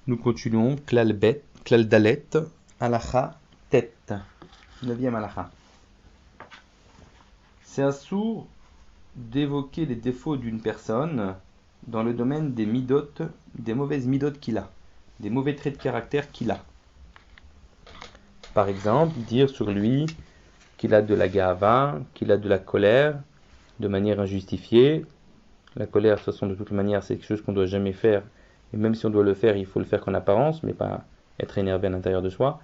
Nous continuons, Klal Dalet, Halacha Tet, 9e Halacha. C'est assourd d'évoquer les défauts d'une personne dans le domaine des midot, des mauvaises midot qu'il a, des mauvais traits de caractère qu'il a. Par exemple, dire sur lui qu'il a de la gava, qu'il a de la colère, de manière injustifiée. La colère, de toute façon, de toute manière, c'est quelque chose qu'on ne doit jamais faire. Et même si on doit le faire, il faut le faire qu'en apparence, mais pas être énervé à l'intérieur de soi.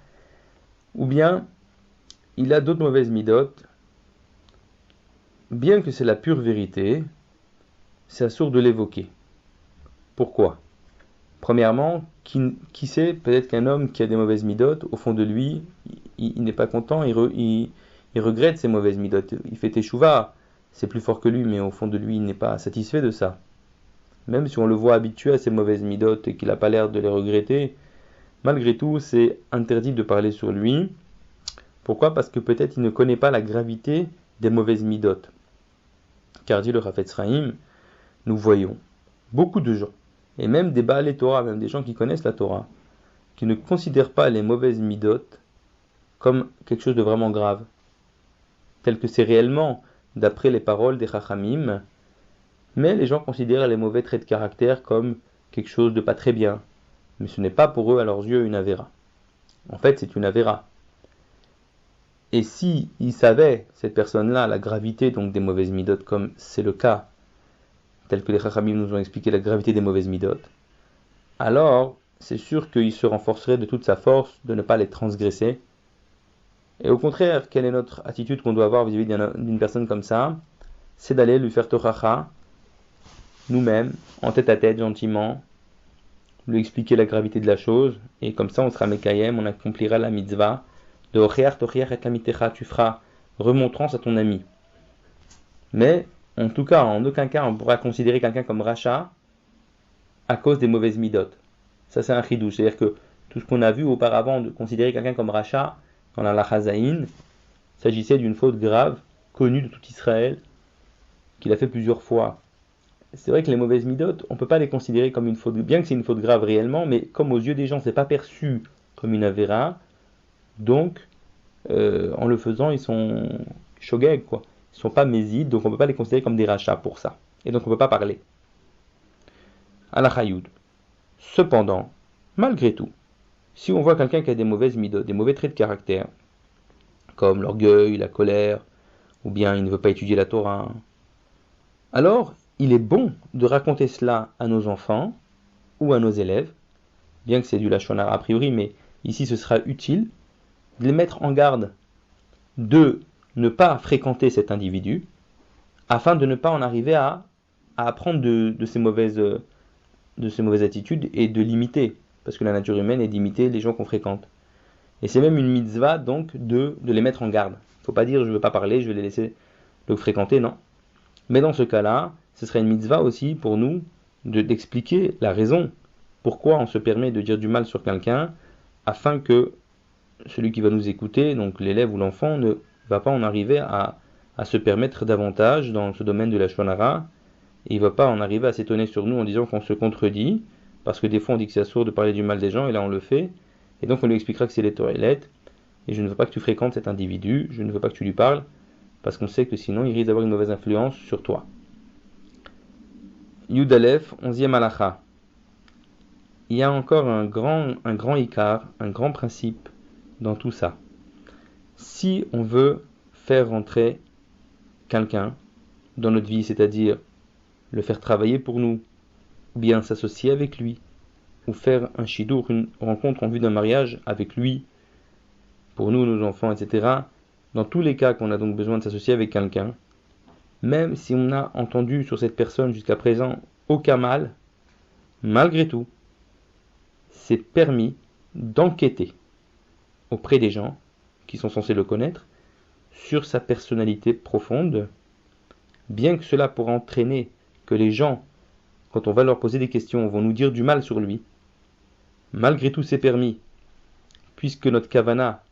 Ou bien, il a d'autres mauvaises midotes. Bien que c'est la pure vérité, c'est assourd de l'évoquer. Pourquoi ? Premièrement, qui sait, peut-être qu'un homme qui a des mauvaises midotes, au fond de lui, il n'est pas content, il regrette ses mauvaises midotes. Il fait teshuva, c'est plus fort que lui, mais au fond de lui, il n'est pas satisfait de ça. Même si on le voit habitué à ses mauvaises midotes et qu'il n'a pas l'air de les regretter, malgré tout, c'est interdit de parler sur lui. Pourquoi ? Parce que peut-être il ne connaît pas la gravité des mauvaises midotes. Car dit le Chafetz Chaim, nous voyons beaucoup de gens, et même des Baalei Torah, même des gens qui connaissent la Torah, qui ne considèrent pas les mauvaises midotes comme quelque chose de vraiment grave, tel que c'est réellement d'après les paroles des Chachamim, mais les gens considèrent les mauvais traits de caractère comme quelque chose de pas très bien, mais ce n'est pas pour eux à leurs yeux une avéra. En fait, c'est une avéra. Et si ils savaient, cette personne-là, la gravité donc des mauvaises midotes, comme c'est le cas, tel que les Chachamim nous ont expliqué la gravité des mauvaises midotes, alors c'est sûr qu'il se renforcerait de toute sa force de ne pas les transgresser. Et au contraire, quelle est notre attitude qu'on doit avoir vis-à-vis d'une personne comme ça ? C'est d'aller lui faire tochacha, nous-mêmes, en tête à tête, gentiment, lui expliquer la gravité de la chose, et comme ça on sera mekayem, on accomplira la mitzvah de ocheach tochiach et lamitecha, tu feras remontrance à ton ami. Mais, en tout cas, en aucun cas on pourra considérer quelqu'un comme rachat à cause des mauvaises midotes. Ça c'est un chidouche, c'est-à-dire que tout ce qu'on a vu auparavant de considérer quelqu'un comme rachat dans la lachazaïn, s'agissait d'une faute grave, connue de tout Israël, qu'il a fait plusieurs fois. C'est vrai que les mauvaises midotes, on ne peut pas les considérer comme une faute, bien que c'est une faute grave réellement, mais comme aux yeux des gens, c'est pas perçu comme une avéra, donc en le faisant, ils sont shogeg, quoi. Ils sont pas mésides, donc on ne peut pas les considérer comme des rachats pour ça. Et donc on ne peut pas parler. Alachayoud. Cependant, malgré tout, si on voit quelqu'un qui a des mauvaises midotes, des mauvais traits de caractère, comme l'orgueil, la colère, ou bien il ne veut pas étudier la Torah, alors il est bon de raconter cela à nos enfants ou à nos élèves, bien que c'est du lachon hara a priori, mais ici ce sera utile, de les mettre en garde de ne pas fréquenter cet individu, afin de ne pas en arriver à apprendre de ces mauvaises attitudes et de l'imiter, parce que la nature humaine est d'imiter les gens qu'on fréquente. Et c'est même une mitzvah donc de les mettre en garde. Il ne faut pas dire je ne veux pas parler, je vais les laisser le fréquenter, non. Mais dans ce cas-là, ce serait une mitzvah aussi pour nous d'expliquer la raison pourquoi on se permet de dire du mal sur quelqu'un, afin que celui qui va nous écouter, donc l'élève ou l'enfant, ne va pas en arriver à se permettre davantage dans ce domaine de la lachon hara, et il ne va pas en arriver à s'étonner sur nous en disant qu'on se contredit, parce que des fois on dit que c'est assourd de parler du mal des gens, et là on le fait, et donc on lui expliquera que c'est les toilettes, et je ne veux pas que tu fréquentes cet individu, je ne veux pas que tu lui parles, parce qu'on sait que sinon il risque d'avoir une mauvaise influence sur toi. Yud Aleph, 11e halacha. Il y a encore un grand ikar, un grand principe dans tout ça. Si on veut faire rentrer quelqu'un dans notre vie, c'est-à-dire le faire travailler pour nous, ou bien s'associer avec lui, ou faire un shidour, une rencontre en vue d'un mariage avec lui, pour nous, nos enfants, etc., dans tous les cas qu'on a donc besoin de s'associer avec quelqu'un, même si on a entendu sur cette personne jusqu'à présent aucun mal, malgré tout, c'est permis d'enquêter auprès des gens qui sont censés le connaître sur sa personnalité profonde, bien que cela pourra entraîner que les gens, quand on va leur poser des questions, vont nous dire du mal sur lui. Malgré tout, c'est permis, puisque notre kavana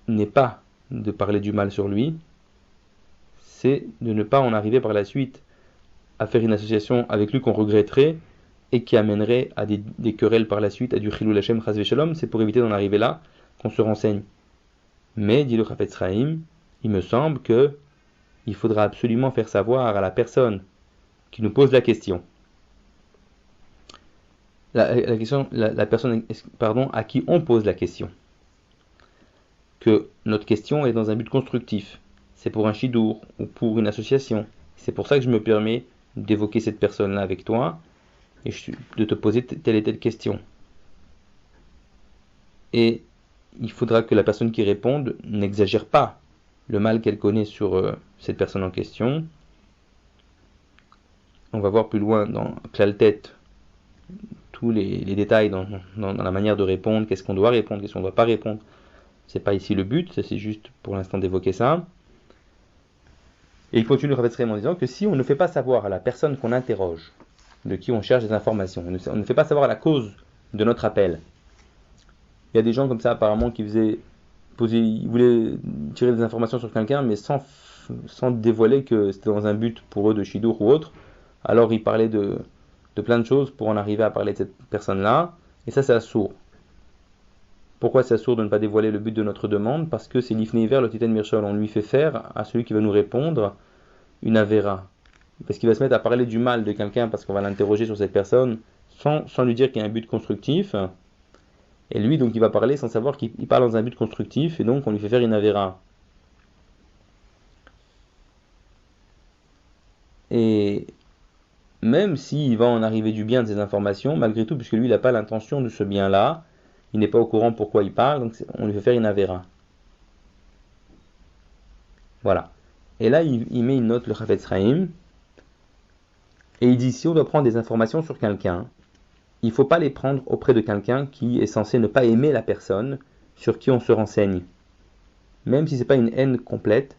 n'est pas de parler du mal sur lui, c'est de ne pas en arriver par la suite à faire une association avec lui qu'on regretterait et qui amènerait à des querelles par la suite, à du chilul Hashem chas v'shalom. C'est pour éviter d'en arriver là qu'on se renseigne. Mais, dit le Chafetz Chaim, il me semble que il faudra absolument faire savoir à la personne qui nous pose la question, la personne à qui on pose la question, que notre question est dans un but constructif. C'est pour un shidour ou pour une association. C'est pour ça que je me permets d'évoquer cette personne-là avec toi et de te poser telle et telle question. Et il faudra que la personne qui réponde n'exagère pas le mal qu'elle connaît sur cette personne en question. On va voir plus loin dans Klaltet tous les détails dans la manière de répondre, qu'est-ce qu'on doit répondre, qu'est-ce qu'on ne doit pas répondre. C'est pas ici le but, c'est juste pour l'instant d'évoquer ça. Et il continue en disant que si on ne fait pas savoir à la personne qu'on interroge, de qui on cherche des informations, on ne fait pas savoir la cause de notre appel. Il y a des gens comme ça apparemment qui ils voulaient tirer des informations sur quelqu'un, mais sans dévoiler que c'était dans un but pour eux de shidour ou autre. Alors ils parlaient de plein de choses pour en arriver à parler de cette personne-là, et ça c'est assourd. Pourquoi c'est assourd de ne pas dévoiler le but de notre demande? Parce que c'est l'ifnei hiver, le titan mirshol, on lui fait faire à celui qui va nous répondre une avéra. Parce qu'il va se mettre à parler du mal de quelqu'un parce qu'on va l'interroger sur cette personne sans lui dire qu'il y a un but constructif. Et lui, donc, il va parler sans savoir qu'il parle dans un but constructif, et donc on lui fait faire une avéra. Et même s'il va en arriver du bien de ces informations, malgré tout, puisque lui, il n'a pas l'intention de ce bien-là, il n'est pas au courant pourquoi il parle, donc on lui fait faire une avéra. Voilà. Et là, il met une note, le Chafetz Chaim, et il dit, si on doit prendre des informations sur quelqu'un, il ne faut pas les prendre auprès de quelqu'un qui est censé ne pas aimer la personne sur qui on se renseigne. Même si ce n'est pas une haine complète.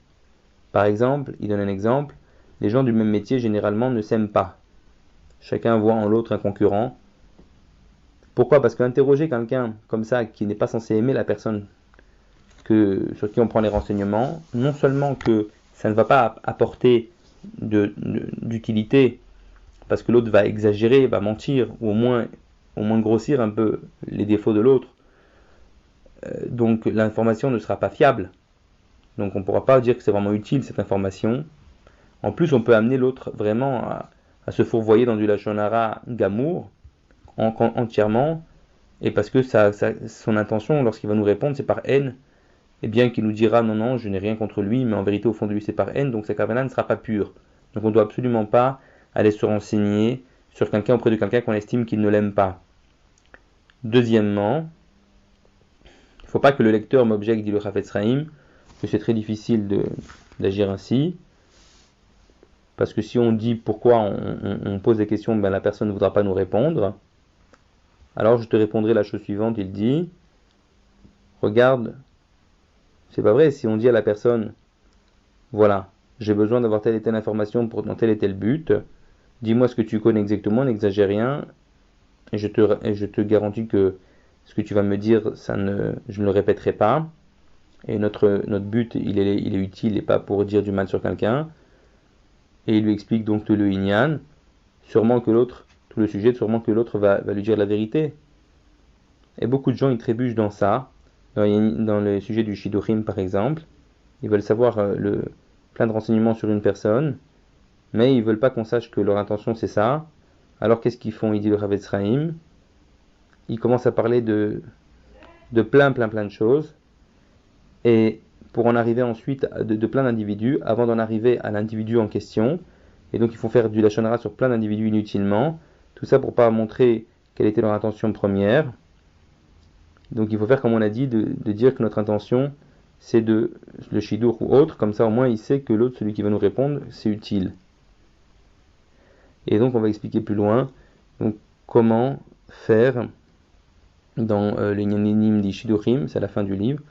Par exemple, il donne un exemple, les gens du même métier généralement ne s'aiment pas. Chacun voit en l'autre un concurrent. Pourquoi? Parce qu'interroger quelqu'un comme ça qui n'est pas censé aimer la personne sur qui on prend les renseignements, non seulement que ça ne va pas apporter d'utilité, parce que l'autre va exagérer, va mentir, ou au moins grossir un peu les défauts de l'autre. Donc l'information ne sera pas fiable. Donc on ne pourra pas dire que c'est vraiment utile cette information. En plus, on peut amener l'autre vraiment à se fourvoyer dans du lachon hara gamour, entièrement, et parce que son intention, lorsqu'il va nous répondre, c'est par haine, et bien qu'il nous dira non, je n'ai rien contre lui, mais en vérité au fond de lui c'est par haine, donc sa kavana ne sera pas pure. Donc on ne doit absolument pas aller se renseigner sur quelqu'un auprès de quelqu'un qu'on estime qu'il ne l'aime pas. Deuxièmement, il ne faut pas que le lecteur m'objecte, dit le Chafetz Chaim, que c'est très difficile d'agir ainsi, parce que si on dit pourquoi on pose des questions, ben la personne ne voudra pas nous répondre. Alors je te répondrai la chose suivante, il dit, regarde, c'est pas vrai, si on dit à la personne, voilà, j'ai besoin d'avoir telle et telle information dans tel et tel but, dis-moi ce que tu connais exactement, n'exagère rien, et je te garantis que ce que tu vas me dire, je ne le répéterai pas, et notre but, il est utile et pas pour dire du mal sur quelqu'un, et il lui explique donc tout le inyan, sûrement que l'autre va lui dire la vérité. Et beaucoup de gens, ils trébuchent dans ça, dans le sujet du shidurim par exemple, ils veulent savoir plein de renseignements sur une personne, mais ils veulent pas qu'on sache que leur intention c'est ça. Alors qu'est-ce qu'ils font? Il dit le Chafetz Chaim, ils commencent à parler de plein de choses, et pour en arriver ensuite de plein d'individus, avant d'en arriver à l'individu en question, et donc ils font faire du lachon hara sur plein d'individus inutilement, tout ça pour pas montrer quelle était leur intention première. Donc il faut faire comme on a dit, de dire que notre intention c'est le shidour ou autre, comme ça au moins il sait que l'autre, celui qui va nous répondre, c'est utile. Et donc on va expliquer plus loin donc, comment faire dans le Nyanim di Shidurim, c'est à la fin du livre,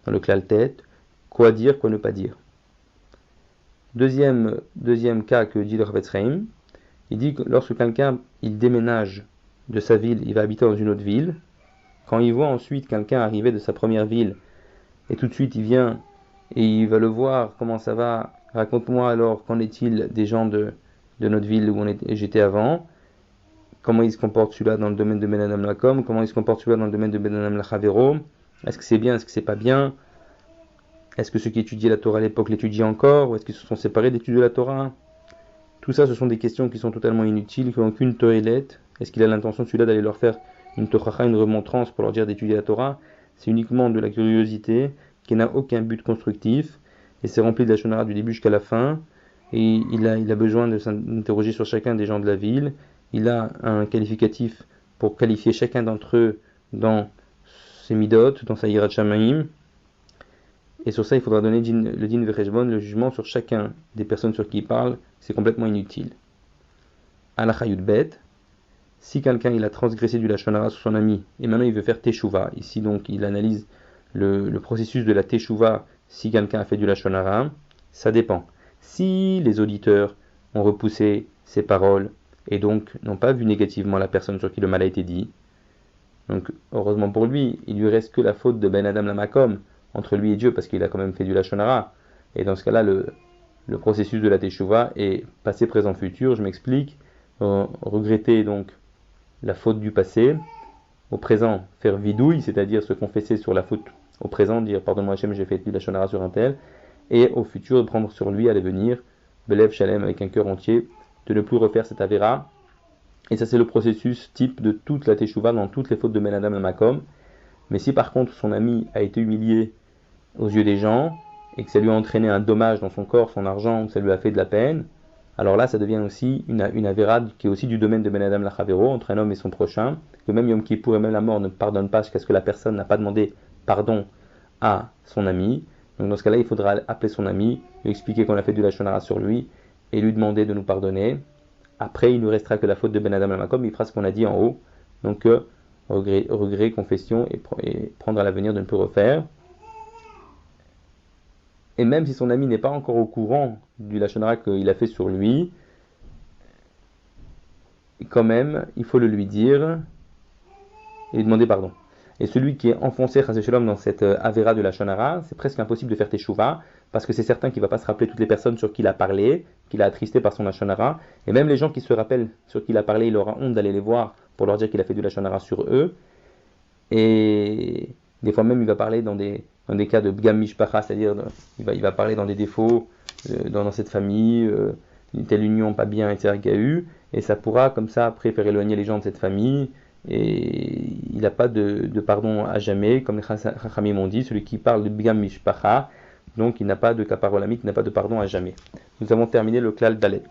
dans le Klaltet, quoi dire, quoi ne pas dire. Deuxième cas que dit le Chafetz Chaim, il dit que lorsque quelqu'un il déménage de sa ville, il va habiter dans une autre ville, quand il voit ensuite quelqu'un arriver de sa première ville, et tout de suite il vient et il va le voir, comment ça va, raconte-moi alors, qu'en est-il des gens de notre ville où j'étais avant, comment il se comporte celui-là dans le domaine de Ben Adam Lakom, comment il se comporte celui-là dans le domaine de Ben Adam Lachavero, est-ce que c'est bien, est-ce que c'est pas bien, est-ce que ceux qui étudiaient la Torah à l'époque l'étudient encore, ou est-ce qu'ils se sont séparés d'étudier la Torah? Tout ça, ce sont des questions qui sont totalement inutiles, qui n'ont aucune toilette. Est-ce qu'il a l'intention celui-là d'aller leur faire une tochacha, une remontrance pour leur dire d'étudier la Torah? C'est uniquement de la curiosité, qui n'a aucun but constructif, et c'est rempli de la shonara du début jusqu'à la fin, et il a besoin de s'interroger sur chacun des gens de la ville. Il a un qualificatif pour qualifier chacun d'entre eux dans ses midot, dans sa yirat shamayim. Et sur ça, il faudra donner le din vecheshbon, le jugement sur chacun des personnes sur qui il parle. C'est complètement inutile. Halacha Yudbet, si quelqu'un il a transgressé du lashon hara sur son ami, et maintenant il veut faire teshuva, ici donc il analyse le processus de la teshuva, si quelqu'un a fait du lashon hara, ça dépend. Si les auditeurs ont repoussé ses paroles, et donc n'ont pas vu négativement la personne sur qui le mal a été dit, donc heureusement pour lui, il lui reste que la faute de Ben Adam Lamakom, entre lui et Dieu, parce qu'il a quand même fait du lashon hara, et dans ce cas-là, le processus de la teshuva est passé, présent, futur. Je m'explique. Regretter donc la faute du passé. Au présent, faire vidouille, c'est-à-dire se confesser sur la faute au présent, dire pardonne-moi Hachem, j'ai fait du lashon hara sur un tel. Et au futur, de prendre sur lui à l'avenir, belev shalem, avec un cœur entier, de ne plus refaire cette avéra. Et ça, c'est le processus type de toute la teshuva dans toutes les fautes de Ben Adam et Makom. Mais si par contre son ami a été humilié aux yeux des gens, et que ça lui a entraîné un dommage dans son corps, son argent, ça lui a fait de la peine, alors là ça devient aussi une avéra qui est aussi du domaine de Ben Adam Lachavero, entre un homme et son prochain, que même Yom Kippour et même la mort ne pardonne pas jusqu'à ce que la personne n'a pas demandé pardon à son ami. Donc dans ce cas-là, il faudra appeler son ami, lui expliquer qu'on a fait du lashon hara sur lui, et lui demander de nous pardonner. Après, il ne nous restera que la faute de Ben Adam Lamakom, il fera ce qu'on a dit en haut, donc regret, confession, et prendre à l'avenir de ne plus refaire. Et même si son ami n'est pas encore au courant du lashon hara qu'il a fait sur lui, quand même, il faut le lui dire et lui demander pardon. Et celui qui est enfoncé dans cette avéra de lashon hara, c'est presque impossible de faire teshuva, parce que c'est certain qu'il ne va pas se rappeler toutes les personnes sur qui il a parlé, qu'il a attristé par son lashon hara, et même les gens qui se rappellent sur qui il a parlé, il aura honte d'aller les voir pour leur dire qu'il a fait du lashon hara sur eux. Et des fois même il va parler dans des cas de bgam mishpacha, c'est-à-dire il va parler dans des défauts dans cette famille, une telle union pas bien, etc. qu'il y a eu, et ça pourra comme ça après faire éloigner les gens de cette famille, et il n'a pas de pardon à jamais, comme les Chachamim m'ont dit, celui qui parle de bgam mishpacha, donc il n'a pas de kaparolamit, il n'a pas de pardon à jamais. Nous avons terminé le klal dalet.